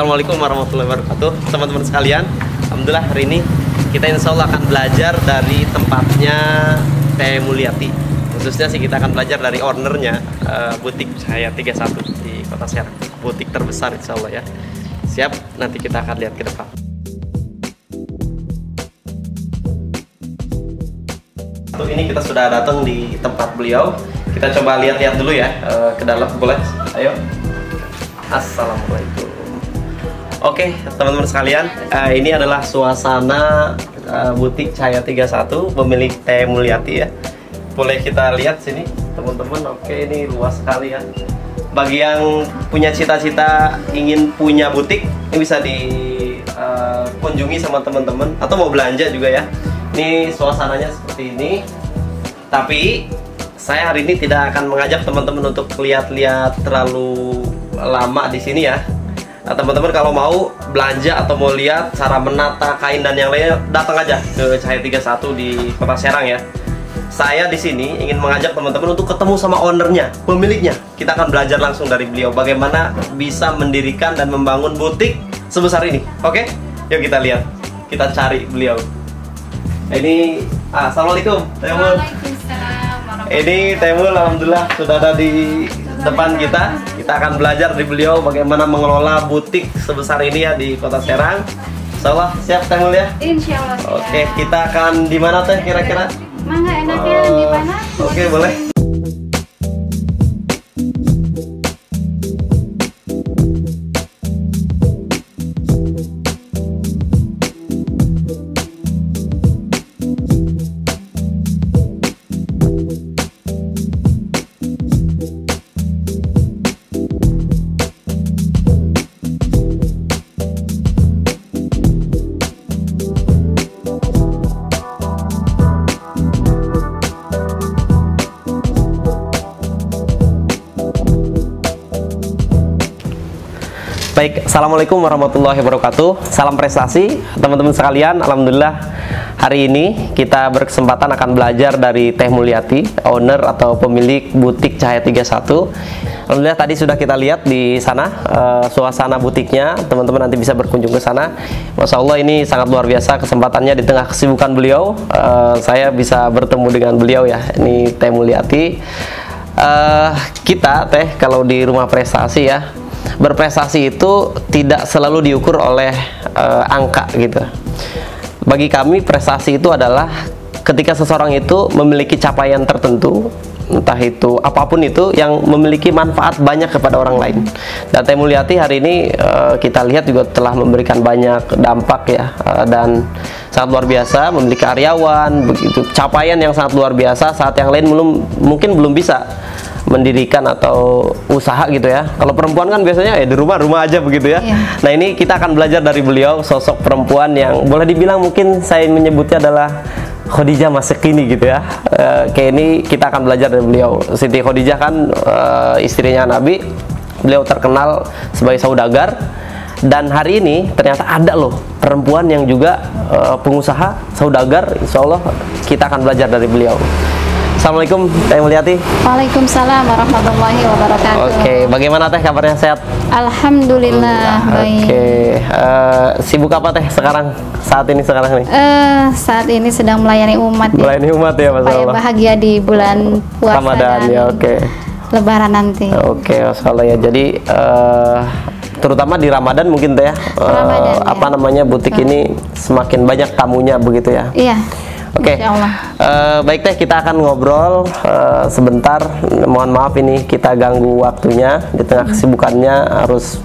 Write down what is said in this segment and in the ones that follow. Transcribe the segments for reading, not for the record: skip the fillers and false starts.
Assalamualaikum warahmatullahi wabarakatuh, teman-teman sekalian. Alhamdulillah hari ini kita insya Allah akan belajar dari tempatnya Teh Mulyati. Khususnya sih kita akan belajar dari ownernya, butik Cahaya 31 di Kota Serang. Butik terbesar insya Allah ya. Siap, nanti kita akan lihat ke depan. Ini kita sudah datang di tempat beliau. Kita coba lihat-lihat dulu ya ke dalam, boleh? Ayo. Assalamualaikum. Oke, teman-teman sekalian, ini adalah suasana butik Cahaya 31 pemilik Teh Mulyati ya. Boleh kita lihat sini, teman-teman. Oke, ini luas sekali ya. Bagi yang punya cita-cita ingin punya butik, ini bisa dikunjungi sama teman-teman atau mau belanja juga ya. Ini suasananya seperti ini. Tapi saya hari ini tidak akan mengajak teman-teman untuk lihat-lihat terlalu lama di sini ya. Nah, teman-teman kalau mau belanja atau mau lihat cara menata kain dan yang lainnya, datang aja ke Cahaya 31 di Kota Serang ya. Saya di sini ingin mengajak teman-teman untuk ketemu sama ownernya, pemiliknya. Kita akan belajar langsung dari beliau bagaimana bisa mendirikan dan membangun butik sebesar ini. Oke? Yuk kita lihat. Kita cari beliau. Ini Assalamualaikum Temul. Ini Temul, alhamdulillah sudah ada di depan kita. Kita akan belajar dari beliau bagaimana mengelola butik sebesar ini ya di Kota Serang. Insyaallah siap Temul ya? Insyaallah siap. Oke, kita akan di mana Teh kira-kira? Mangga enaknya di mana? Oke, boleh. Baik, Assalamualaikum warahmatullahi wabarakatuh. Salam prestasi teman-teman sekalian. Alhamdulillah hari ini kita berkesempatan akan belajar dari Teh Mulyati, owner atau pemilik butik Cahaya 31. Alhamdulillah tadi sudah kita lihat di sana suasana butiknya. Teman-teman nanti bisa berkunjung ke sana. Masya Allah ini sangat luar biasa kesempatannya di tengah kesibukan beliau. Saya bisa bertemu dengan beliau ya. Ini Teh Mulyati. Kita Teh kalau di rumah prestasi ya, berprestasi itu tidak selalu diukur oleh angka gitu. Bagi kami prestasi itu adalah ketika seseorang itu memiliki capaian tertentu, entah itu apapun itu yang memiliki manfaat banyak kepada orang lain. Dan Teh Mulyati hari ini kita lihat juga telah memberikan banyak dampak ya, dan sangat luar biasa, memiliki karyawan, begitu capaian yang sangat luar biasa saat yang lain mungkin belum bisa mendirikan atau usaha gitu ya. Kalau perempuan kan biasanya di rumah aja begitu ya. Iya. Nah ini kita akan belajar dari beliau, sosok perempuan yang boleh dibilang mungkin saya menyebutnya adalah Khadijah masa kini gitu ya. Kayak ini kita akan belajar dari beliau. Siti Khadijah kan istrinya Nabi. Beliau terkenal sebagai saudagar. Dan hari ini ternyata ada loh perempuan yang juga pengusaha, saudagar. Insya Allah kita akan belajar dari beliau. Assalamualaikum Teh Mulyati. Waalaikumsalam warahmatullahi wabarakatuh. Oke, bagaimana Teh kabarnya, sehat? Alhamdulillah baik. Oke, sibuk apa Teh sekarang saat ini nih? Saat ini sedang melayani umat. Melayani umat ya, Masya supaya Allah. bahagia di bulan puasa Ramadan dan ya, oke. Lebaran nanti. Oke, Masya Allah ya. Jadi terutama di Ramadan mungkin Teh ya, Ramadan, apa ya. namanya butik ini semakin banyak tamunya begitu ya? Iya. Oke, baik Teh, kita akan ngobrol sebentar. Mohon maaf ini kita ganggu waktunya di tengah kesibukannya harus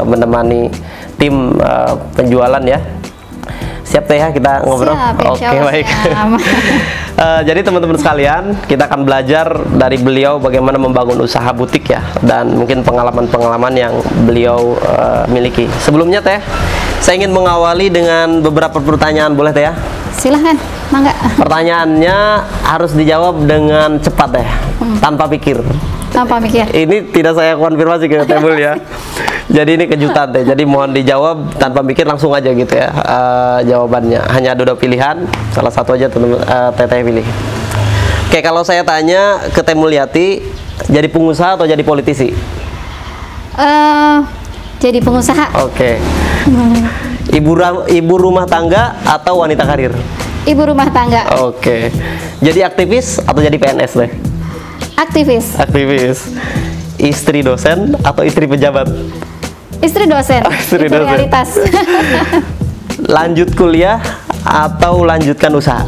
menemani tim penjualan ya. Siap Teh ya kita ngobrol? Siap, oke, baik. Jadi teman-teman sekalian, kita akan belajar dari beliau bagaimana membangun usaha butik ya, dan mungkin pengalaman-pengalaman yang beliau miliki. Sebelumnya Teh, saya ingin mengawali dengan beberapa pertanyaan, boleh Teh ya? Silahkan, mangga. Pertanyaannya harus dijawab dengan cepat ya, tanpa pikir. Tanpa mikir. Ini tidak saya konfirmasi ke Temul ya. Jadi ini kejutan Teh. Jadi mohon dijawab tanpa mikir, langsung aja gitu ya jawabannya. Hanya ada 2 pilihan, salah satu aja Teteh pilih. Oke, kalau saya tanya ke Teh Mulyati, jadi pengusaha atau jadi politisi? Jadi pengusaha. Oke. Ibu rumah tangga atau wanita karir? Ibu rumah tangga. Oke. Jadi aktivis atau jadi PNS deh? Aktivis. Aktivis. Istri dosen atau istri pejabat? Istri dosen. Istri Itu dosen. realitas. Lanjut kuliah atau lanjutkan usaha?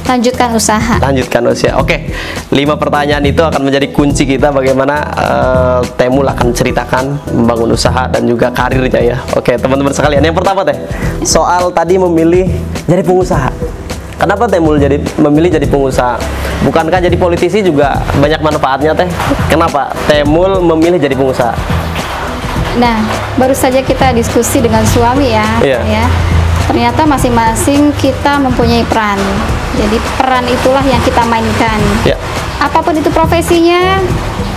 Lanjutkan usaha. Lanjutkan usia. Oke, 5 pertanyaan itu akan menjadi kunci kita bagaimana Temul akan ceritakan membangun usaha dan juga karirnya ya. Oke, teman-teman sekalian. Yang pertama teh, soal tadi memilih jadi pengusaha. Kenapa Temul memilih jadi pengusaha? Bukankah jadi politisi juga banyak manfaatnya teh? Kenapa Temul memilih jadi pengusaha? Nah, baru saja kita diskusi dengan suami ya. Iya. Ya. Ternyata masing-masing kita mempunyai peran. Jadi peran itulah yang kita mainkan. Ya. Apapun itu profesinya,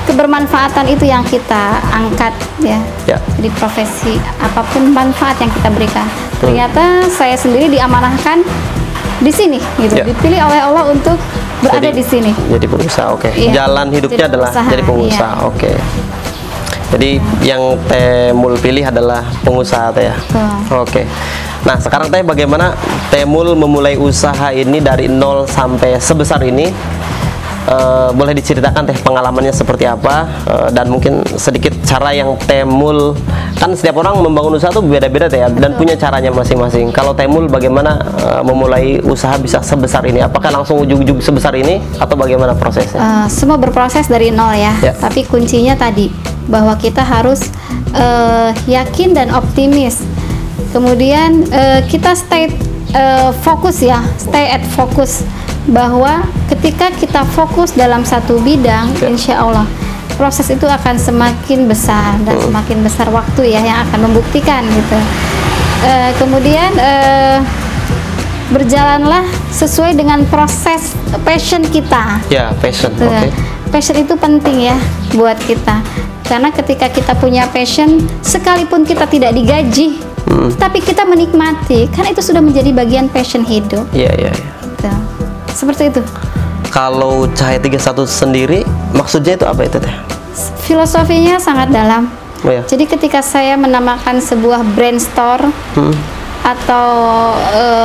kebermanfaatan itu yang kita angkat ya. Ya. Jadi profesi apapun manfaat yang kita berikan. Ternyata saya sendiri diamanahkan di sini gitu. Ya. Dipilih oleh Allah untuk berada di sini. Jadi pengusaha, oke. Iya. Jalan hidupnya Jadi adalah pengusaha, jadi pengusaha, iya. oke. Jadi yang Temul pilih adalah pengusaha teh ya. Oke. Nah, sekarang teh bagaimana Temul memulai usaha ini dari nol sampai sebesar ini? Boleh diceritakan teh pengalamannya seperti apa, dan mungkin sedikit cara yang Temul, kan setiap orang membangun usaha tuh beda-beda teh ya, dan punya caranya masing-masing. Kalau Temul bagaimana memulai usaha bisa sebesar ini? Apakah langsung ujug-ujug sebesar ini atau bagaimana prosesnya? Semua berproses dari nol ya. Ya. Tapi kuncinya tadi bahwa kita harus yakin dan optimis. Kemudian kita stay fokus ya, stay at fokus, bahwa ketika kita fokus dalam satu bidang, insya Allah proses itu akan semakin besar dan semakin besar waktu ya yang akan membuktikan gitu. Kemudian berjalanlah sesuai dengan proses passion kita. Ya, passion. Gitu. Oke. Passion itu penting ya buat kita, karena ketika kita punya passion, sekalipun kita tidak digaji, tapi kita menikmati, kan itu sudah menjadi bagian passion hidup. Iya, iya, iya. Gitu. Seperti itu. Kalau Cahaya 31 sendiri, maksudnya itu apa itu teh? Filosofinya sangat dalam. Oh, ya. Jadi ketika saya menamakan sebuah brand store atau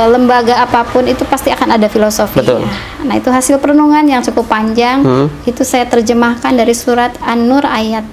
lembaga apapun, itu pasti akan ada filosofinya. Betul. Nah, itu hasil perenungan yang cukup panjang. Itu saya terjemahkan dari surat An-Nur ayat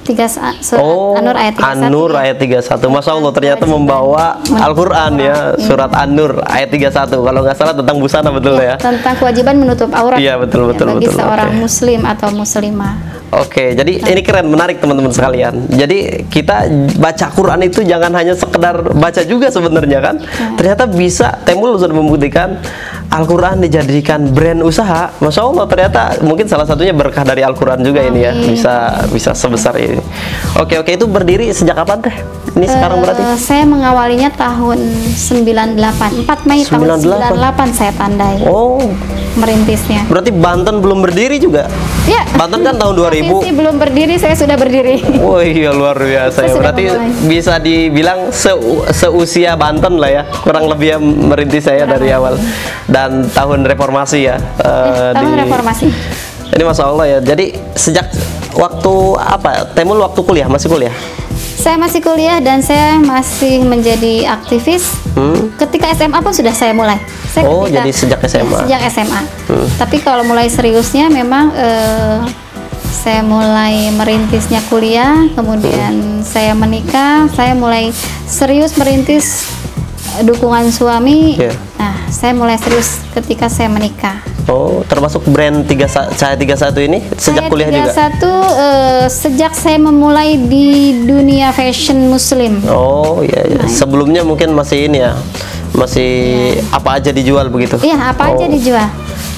3, surat An-Nur ayat 31. An-Nur ayat 31. Masya Allah, ternyata membawa Al-Quran ya, surat An-Nur ayat 31. Kalau nggak salah tentang busana, betul ya? Tentang kewajiban menutup aurat. Iya, betul, betul, bagi betul. seorang Oke. muslim atau muslimah. Oke, jadi ini keren, menarik teman-teman sekalian. Jadi kita baca Quran itu jangan hanya sekedar baca juga sebenarnya kan. Ternyata bisa, Temul sudah membuktikan Al-Quran dijadikan brand usaha. Masya Allah, ternyata mungkin salah satunya berkah dari Al-Quran juga ini ya. Bisa sebesar ini. Oke, itu berdiri sejak kapan teh? Ini sekarang berarti? Saya mengawalinya tahun 98, 4 Mei tahun 98 saya tandai Oh, merintisnya. berarti Banten belum berdiri juga? Ya. Banten kan tahun 2000. Provinsi belum berdiri, saya sudah berdiri. Oh iya, luar biasa ya. Saya sudah Berarti memulai. bisa dibilang seusia Banten lah ya, kurang lebih yang merintis saya dari awal. Dan tahun reformasi ya. Tahun reformasi. Ini Masya Allah ya. Jadi sejak waktu apa? Temul waktu kuliah, masih kuliah? Saya masih kuliah dan saya masih menjadi aktivis. Ketika SMA pun sudah saya mulai. Jadi sejak SMA. Sejak SMA. Tapi kalau mulai seriusnya memang saya mulai merintisnya kuliah, kemudian saya menikah, saya mulai serius merintis dukungan suami. Nah, saya mulai serius ketika saya menikah. Oh, termasuk brand Cahaya 31 ini sejak kuliah juga? Cahaya 31 sejak saya memulai di dunia fashion muslim. Oh iya, iya. Sebelumnya mungkin masih ini ya, masih apa aja dijual begitu? Iya, apa aja dijual.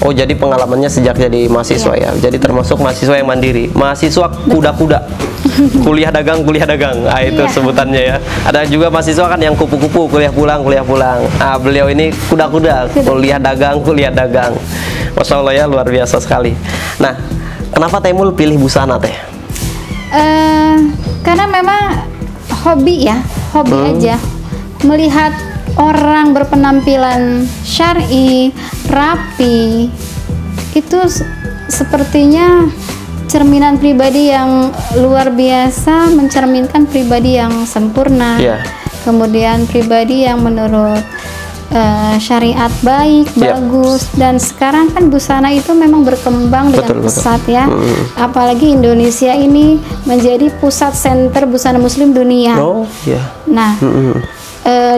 Oh, jadi pengalamannya sejak jadi mahasiswa ya. Jadi termasuk mahasiswa yang mandiri, mahasiswa kuda-kuda. Kuliah dagang. Nah, itu sebutannya ya. Ada juga mahasiswa kan yang kupu-kupu, kuliah pulang. Nah, beliau ini kuda-kuda, kuliah dagang. Masya Allah ya, luar biasa sekali. Nah, kenapa Temul pilih busana teh? Karena memang hobi ya, aja. Melihat orang berpenampilan syar'i, rapi, itu sepertinya cerminan pribadi yang luar biasa, mencerminkan pribadi yang sempurna. Iya. Kemudian pribadi yang menurut syariat baik, bagus, dan sekarang kan busana itu memang berkembang dengan pesat ya. Apalagi Indonesia ini menjadi pusat center busana muslim dunia. Oh, iya. Nah,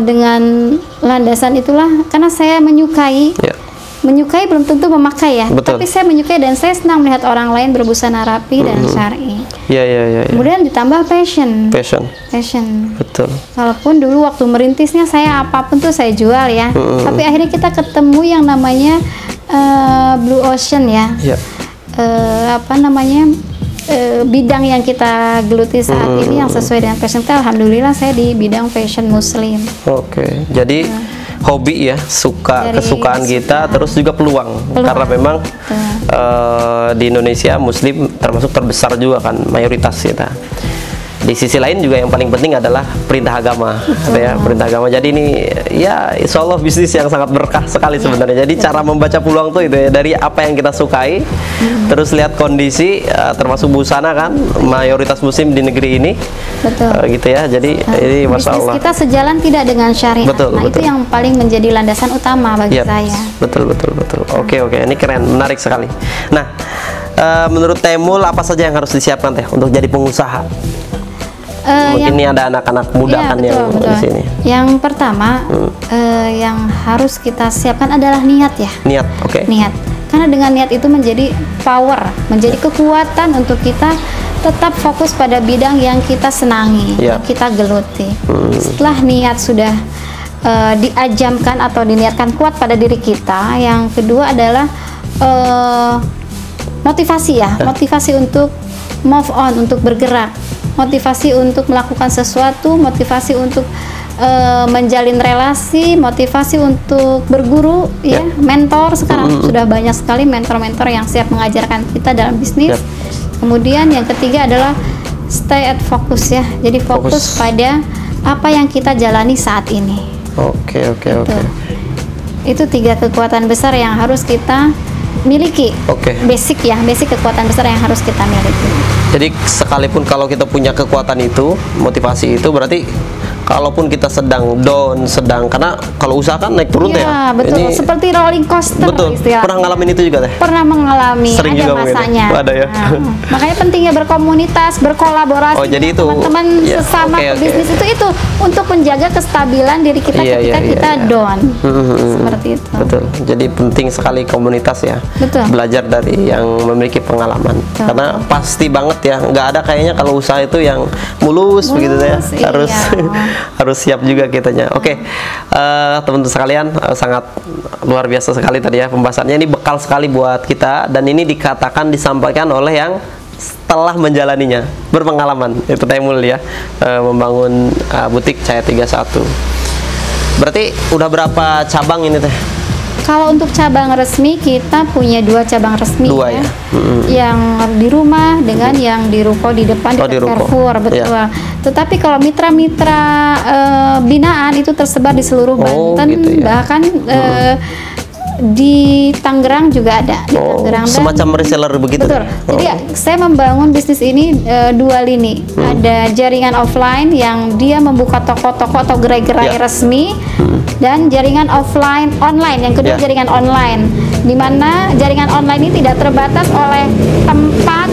dengan landasan itulah, karena saya menyukai, menyukai belum tentu memakai ya, tapi saya menyukai dan saya senang melihat orang lain berbusana rapi dan syar'i. Iya. Kemudian ditambah passion. Betul. Walaupun dulu waktu merintisnya saya apapun tuh saya jual ya, tapi akhirnya kita ketemu yang namanya blue ocean ya. Apa namanya, bidang yang kita geluti saat ini yang sesuai dengan passion kita, alhamdulillah saya di bidang fashion muslim. Oke. Jadi hobi ya, kesukaan kita, terus juga peluang. Karena memang di Indonesia muslim termasuk terbesar juga kan, mayoritas kita. Di sisi lain juga yang paling penting adalah perintah agama, ya, perintah agama. Jadi ini ya insya Allah bisnis yang sangat berkah sekali sebenarnya. Jadi cara membaca peluang tuh itu ya, dari apa yang kita sukai, terus lihat kondisi, termasuk busana kan, mayoritas muslim di negeri ini, gitu ya. Jadi ini masya Allah. Bisnis kita sejalan tidak dengan syariat. Itu yang paling menjadi landasan utama bagi saya. Betul. Oke, ini keren, menarik sekali. Nah, menurut Temul apa saja yang harus disiapkan Teh untuk jadi pengusaha? Mungkin ini ada anak-anak muda kan yang di sini. Yang pertama, yang harus kita siapkan adalah niat ya. Niat, Niat. Karena dengan niat itu menjadi power, menjadi kekuatan untuk kita tetap fokus pada bidang yang kita senangi, yang kita geluti. Setelah niat sudah diajamkan atau diniatkan kuat pada diri kita, yang kedua adalah motivasi ya, motivasi untuk move on, untuk bergerak, motivasi untuk melakukan sesuatu, motivasi untuk menjalin relasi, motivasi untuk berguru, ya, mentor. Sekarang sudah banyak sekali mentor-mentor yang siap mengajarkan kita dalam bisnis. Kemudian yang ketiga adalah stay at focus ya, jadi fokus pada apa yang kita jalani saat ini. Oke. Itu 3 kekuatan besar yang harus kita miliki. Basic kekuatan besar yang harus kita miliki. Jadi sekalipun kalau kita punya kekuatan itu, motivasi itu, berarti kalaupun kita sedang down, karena kalau usaha kan naik turun ya. Betul. Ini, seperti rolling coaster. Betul. Pernah ngalamin itu juga Teh? Pernah mengalami. Sering ada juga masanya. Ada ya. Makanya pentingnya berkomunitas, berkolaborasi. Jadi itu teman-teman sesama bisnis itu untuk menjaga kestabilan diri kita ketika kita down. Seperti itu. Betul. Jadi penting sekali komunitas ya. Betul. Belajar dari yang memiliki pengalaman. Betul. Karena pasti banget ya, nggak ada kayaknya kalau usaha itu yang mulus begitu ya. Harus siap juga kitanya. Teman-teman sekalian, sangat luar biasa sekali tadi ya pembahasannya. Ini bekal sekali buat kita, dan ini disampaikan oleh yang setelah menjalaninya, berpengalaman. Itu Temul ya, membangun butik Cahaya 31. Berarti udah berapa cabang ini Teh? Kalau untuk cabang resmi kita punya 2 cabang resmi ya. Yang di rumah dengan yang di ruko di depan di Carrefour, betul. Tetapi kalau mitra-mitra binaan itu tersebar di seluruh Banten, gitu ya. Bahkan di Tangerang juga ada. Di Tangerang semacam reseller begitu. Betul. Jadi saya membangun bisnis ini 2 lini. Ada jaringan offline yang dia membuka toko-toko atau gerai-gerai resmi, dan jaringan online yang kedua jaringan online, di mana jaringan online ini tidak terbatas oleh tempat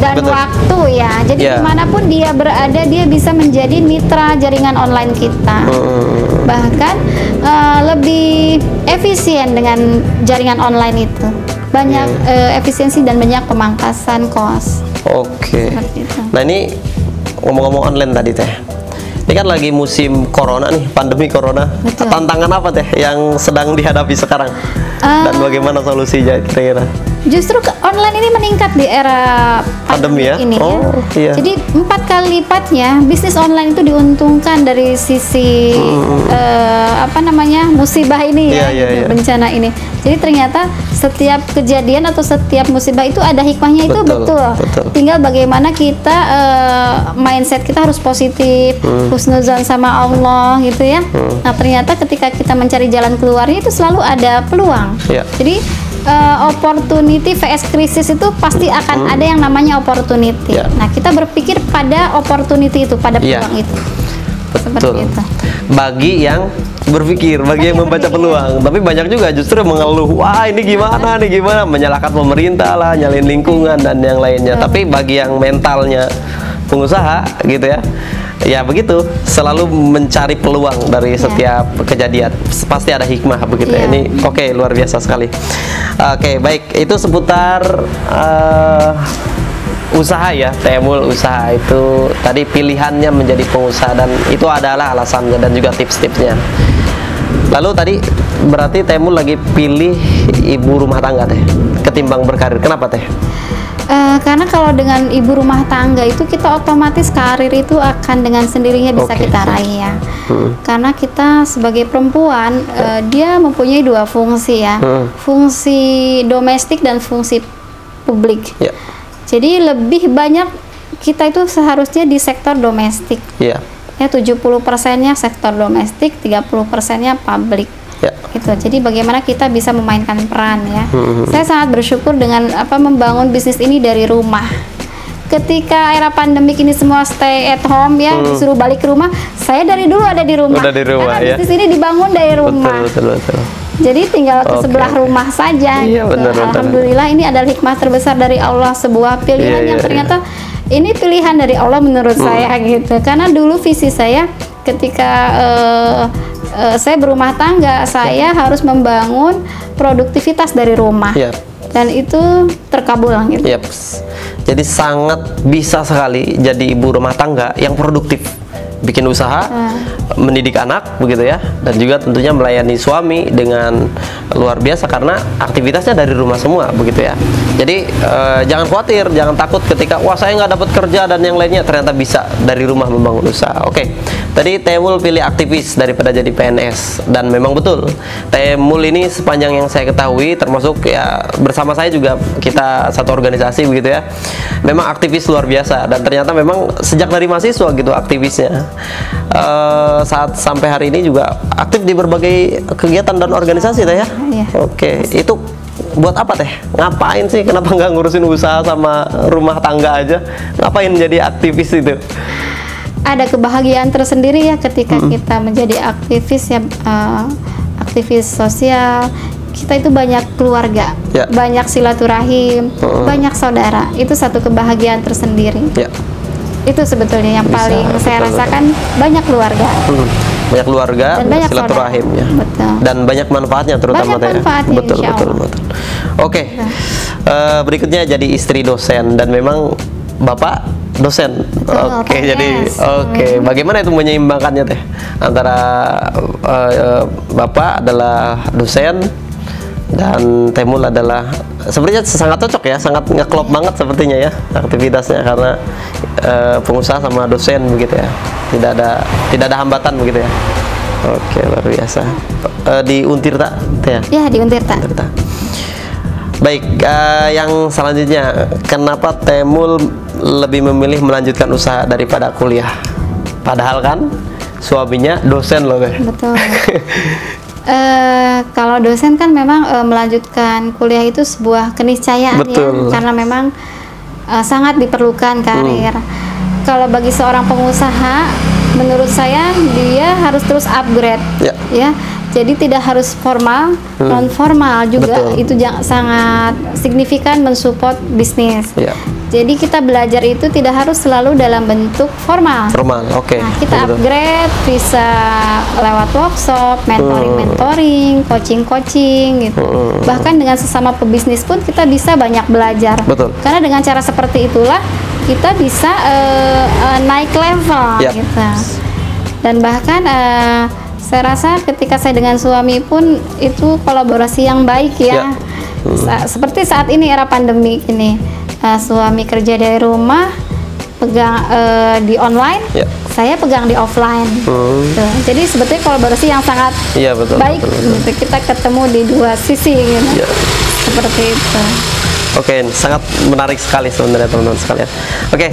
dan waktu ya. Jadi dimanapun dia berada, dia bisa menjadi mitra jaringan online kita. Bahkan lebih efisien dengan jaringan online itu. Banyak efisiensi dan banyak pemangkasan kos. Nah ini ngomong-ngomong online tadi Teh, ini kan lagi musim corona nih, pandemi corona. Betul. Tantangan apa Teh yang sedang dihadapi sekarang? Dan bagaimana solusinya kira-kira? Justru online ini meningkat di era pandemi ini ya. Jadi 4 kali lipatnya bisnis online itu diuntungkan dari sisi musibah ini bencana ini. Jadi ternyata setiap kejadian atau setiap musibah itu ada hikmahnya, itu betul. Tinggal bagaimana kita mindset kita harus positif, husnuzan sama Allah gitu ya. Nah ternyata ketika kita mencari jalan keluarnya itu selalu ada peluang. Jadi opportunity vs krisis itu pasti akan ada yang namanya opportunity. Ya. Nah, kita berpikir pada opportunity itu, pada Ya. peluang itu. Betul. Seperti itu. Bagi yang berpikir, bagi yang membaca peluang. Tapi banyak juga justru mengeluh, wah ini gimana nih, gimana, menyalahkan pemerintah lah, nyalain lingkungan dan yang lainnya. Tapi bagi yang mentalnya pengusaha gitu ya, ya begitu, selalu mencari peluang dari setiap kejadian. Pasti ada hikmah begitu ya. Ini oke, luar biasa sekali. Oke, baik, itu seputar usaha ya, Temul usaha itu tadi pilihannya menjadi pengusaha, dan itu adalah alasannya dan juga tips-tipsnya. Lalu tadi berarti Temul lagi pilih ibu rumah tangga Teh ketimbang berkarir. Kenapa Teh? Karena kalau dengan ibu rumah tangga itu kita otomatis karir itu akan dengan sendirinya bisa kita raih ya. Karena kita sebagai perempuan dia mempunyai dua fungsi ya, fungsi domestik dan fungsi publik. Ya. Jadi lebih banyak kita itu seharusnya di sektor domestik. Iya. Ya 70%-nya sektor domestik, 30%-nya publik. Ya. Gitu. Jadi bagaimana kita bisa memainkan peran ya. Saya sangat bersyukur dengan membangun bisnis ini dari rumah. Ketika era pandemik ini semua stay at home ya, disuruh balik ke rumah, saya dari dulu ada di rumah. Udah di rumah, karena ya. bisnis ini dibangun dari rumah. Betul. Jadi tinggal ke sebelah rumah saja. Iya, gitu. benar. Alhamdulillah ini adalah hikmah terbesar dari Allah, sebuah pilihan yang ternyata ini pilihan dari Allah menurut saya gitu. Karena dulu visi saya ketika saya berumah tangga, saya harus membangun produktivitas dari rumah. Iya. Dan itu terkabul gitu. Yep. Jadi sangat bisa sekali jadi ibu rumah tangga yang produktif, bikin usaha, mendidik anak begitu ya, dan juga tentunya melayani suami dengan luar biasa karena aktivitasnya dari rumah semua begitu ya. Jadi jangan khawatir, jangan takut ketika wah saya nggak dapat kerja dan yang lainnya, ternyata bisa dari rumah membangun usaha. Oke, tadi Temul pilih aktivis daripada jadi PNS, dan memang betul Temul ini sepanjang yang saya ketahui termasuk ya bersama saya juga kita satu organisasi begitu ya, memang aktivis luar biasa, dan ternyata memang sejak dari mahasiswa gitu aktivisnya. Saat sampai hari ini juga aktif di berbagai kegiatan dan organisasi Teh ya. Iya. Oke, itu buat apa Teh? Ngapain sih? Kenapa nggak ngurusin usaha sama rumah tangga aja? Ngapain jadi aktivis itu? Ada kebahagiaan tersendiri ya ketika kita menjadi aktivis ya, aktivis sosial. Kita itu banyak keluarga, banyak silaturahim, banyak saudara. Itu satu kebahagiaan tersendiri. Ya. Itu sebetulnya yang paling saya rasakan, banyak keluarga. Banyak keluarga, dan banyak silaturahim ya. Betul. Dan banyak manfaatnya terutama banyak manfaatnya, betul. Oke. Berikutnya jadi istri dosen, dan memang Bapak dosen. Oke, jadi bagaimana itu menyeimbangkannya Teh antara Bapak adalah dosen dan Temul adalah sebenarnya sangat cocok ya, sangat ngeklop banget sepertinya ya aktivitasnya, karena pengusaha sama dosen begitu ya, tidak ada hambatan begitu ya. Oke, luar biasa. Di Untirta Teh ya? Ya, di Untirta. Baik, yang selanjutnya, kenapa Temul lebih memilih melanjutkan usaha daripada kuliah? Padahal kan suaminya dosen loh Teh. Betul. Kalau dosen kan memang melanjutkan kuliah itu sebuah keniscayaan ya, karena memang sangat diperlukan karir. Kalau bagi seorang pengusaha, menurut saya dia harus terus upgrade, ya. Jadi tidak harus formal, non formal juga itu sangat signifikan mensupport bisnis. Jadi kita belajar itu tidak harus selalu dalam bentuk formal. Oke. Nah, kita upgrade bisa lewat workshop, mentoring, coaching gitu. Bahkan dengan sesama pebisnis pun kita bisa banyak belajar. Karena dengan cara seperti itulah kita bisa naik level gitu. Dan bahkan saya rasa ketika saya dengan suami pun itu kolaborasi yang baik ya. Seperti saat ini era pandemi ini, suami kerja dari rumah, pegang di online, saya pegang di offline. Jadi sebetulnya kolaborasi yang sangat baik. Kita ketemu di dua sisi gitu. Seperti itu. Oke, sangat menarik sekali sebenarnya teman-teman sekalian. Oke.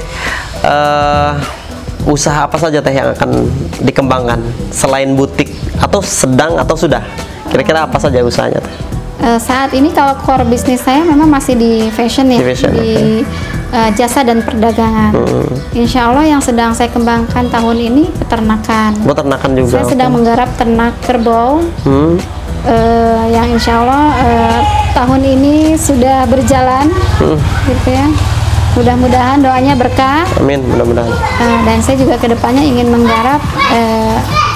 Usaha apa saja Teh yang akan dikembangkan selain butik, atau sedang atau sudah? Kira-kira apa saja usahanya Teh? saat ini kalau core bisnis saya memang masih di fashion ya, di jasa dan perdagangan. Insya Allah yang sedang saya kembangkan tahun ini peternakan. Peternakan juga. Saya sedang menggarap ternak kerbau, yang insya Allah tahun ini sudah berjalan, gitu ya. Mudah-mudahan doanya berkah. Amin, mudah-mudahan. Dan saya juga kedepannya ingin menggarap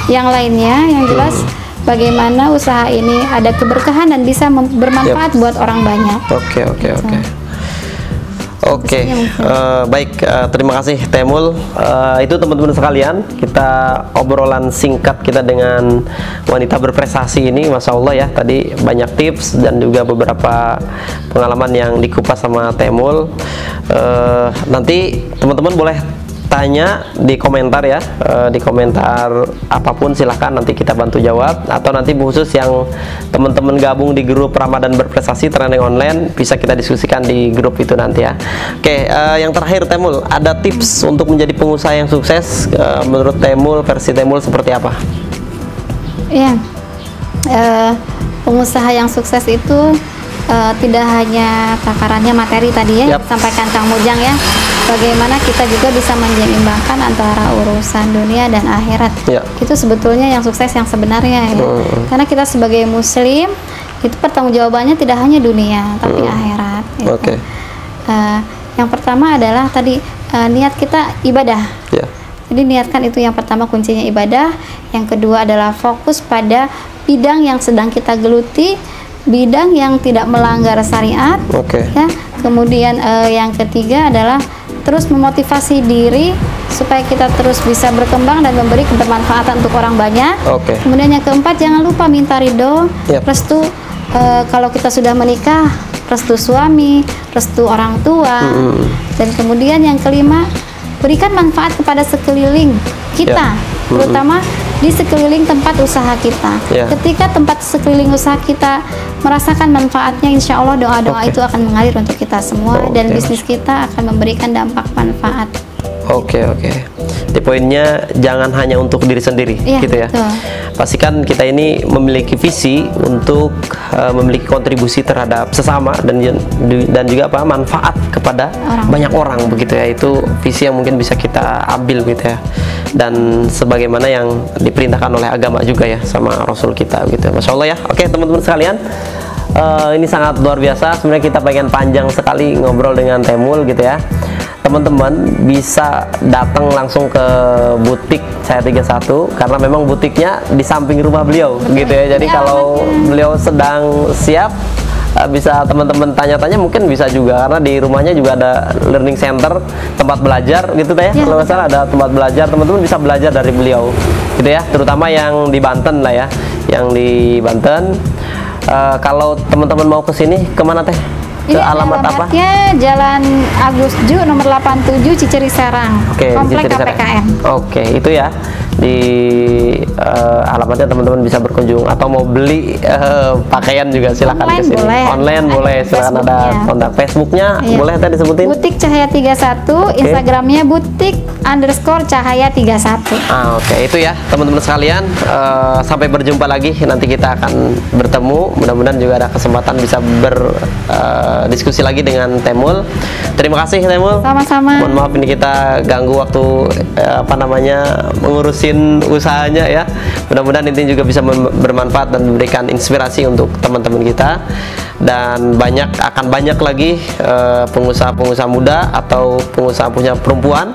yang lainnya, yang jelas bagaimana usaha ini ada keberkahan dan bisa bermanfaat buat orang banyak. Oke, baik, terima kasih Temul. Itu teman-teman sekalian, kita obrolan singkat kita dengan wanita berprestasi ini, Masya Allah ya. Tadi banyak tips dan juga beberapa pengalaman yang dikupas sama Temul. Nanti teman-teman boleh tanya di komentar ya, di komentar apapun silahkan, nanti kita bantu jawab. Atau nanti khusus yang teman-teman gabung di grup Ramadan Berprestasi Training Online, bisa kita diskusikan di grup itu nanti ya. Oke, yang terakhir Temul, ada tips untuk menjadi pengusaha yang sukses menurut Temul, versi Temul seperti apa? Iya, pengusaha yang sukses itu tidak hanya takarannya materi tadi ya, sampaikan Kang Mujang ya. Bagaimana kita juga bisa menyeimbangkan antara urusan dunia dan akhirat. Itu sebetulnya yang sukses yang sebenarnya ya. Karena kita sebagai muslim itu pertanggungjawabannya tidak hanya dunia tapi akhirat gitu. Yang pertama adalah tadi niat kita ibadah. Jadi niatkan itu yang pertama, kuncinya ibadah. Yang kedua adalah fokus pada bidang yang sedang kita geluti, bidang yang tidak melanggar syariat. Ya. Kemudian yang ketiga adalah terus memotivasi diri supaya kita terus bisa berkembang dan memberi kebermanfaatan untuk orang banyak. Kemudian yang keempat, jangan lupa minta ridho, restu kalau kita sudah menikah, restu suami, restu orang tua. Dan kemudian yang kelima, berikan manfaat kepada sekeliling kita, terutama di sekeliling tempat usaha kita. Ketika tempat sekeliling usaha kita merasakan manfaatnya, insya Allah doa-doa itu akan mengalir untuk kita semua, dan bisnis kita akan memberikan dampak manfaat. Di poinnya jangan hanya untuk diri sendiri, gitu ya. Pastikan kita ini memiliki visi untuk memiliki kontribusi terhadap sesama dan juga manfaat kepada banyak orang, begitu ya. Itu visi yang mungkin bisa kita ambil, gitu ya. Dan sebagaimana yang diperintahkan oleh agama juga ya, sama Rasul kita, gitu. Masya Allah ya. Oke teman-teman sekalian, ini sangat luar biasa. Sebenarnya kita pengen panjang sekali ngobrol dengan Temul, gitu ya. Teman-teman bisa datang langsung ke butik Cahaya 31 karena memang butiknya di samping rumah beliau, gitu ya. Jadi kalau beliau sedang siap, bisa teman-teman tanya-tanya, mungkin bisa juga karena di rumahnya juga ada learning center, tempat belajar, gitu ya. Kalau nggak salah ada tempat belajar, teman-teman bisa belajar dari beliau, gitu ya. Terutama yang di Banten lah ya, yang di Banten. Kalau teman-teman mau ke sini, kemana teh? Ke alamat apa? Jalan Agus Ju nomor 87 Ciceri Serang, Komplek KPKN. Itu ya. Di alamatnya teman-teman bisa berkunjung, atau mau beli pakaian juga silakan ke sini. Online boleh, silakan. Ada kontak Facebooknya, boleh tadi disebutin. Butik Cahaya 31, Instagramnya butik_cahaya 31. Itu ya teman-teman sekalian. Sampai berjumpa lagi, nanti kita akan bertemu. Mudah-mudahan juga ada kesempatan bisa berdiskusi lagi dengan Temul. Terima kasih Temul. Sama-sama. Mohon maaf ini kita ganggu waktu mengurusin usahanya ya. Mudah-mudahan ini juga bisa bermanfaat dan memberikan inspirasi untuk teman-teman kita, dan akan banyak lagi pengusaha-pengusaha muda atau pengusaha perempuan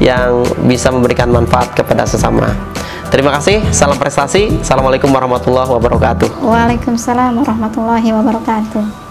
yang bisa memberikan manfaat kepada sesama. Terima kasih, salam prestasi. Assalamualaikum warahmatullahi wabarakatuh. Waalaikumsalam warahmatullahi wabarakatuh.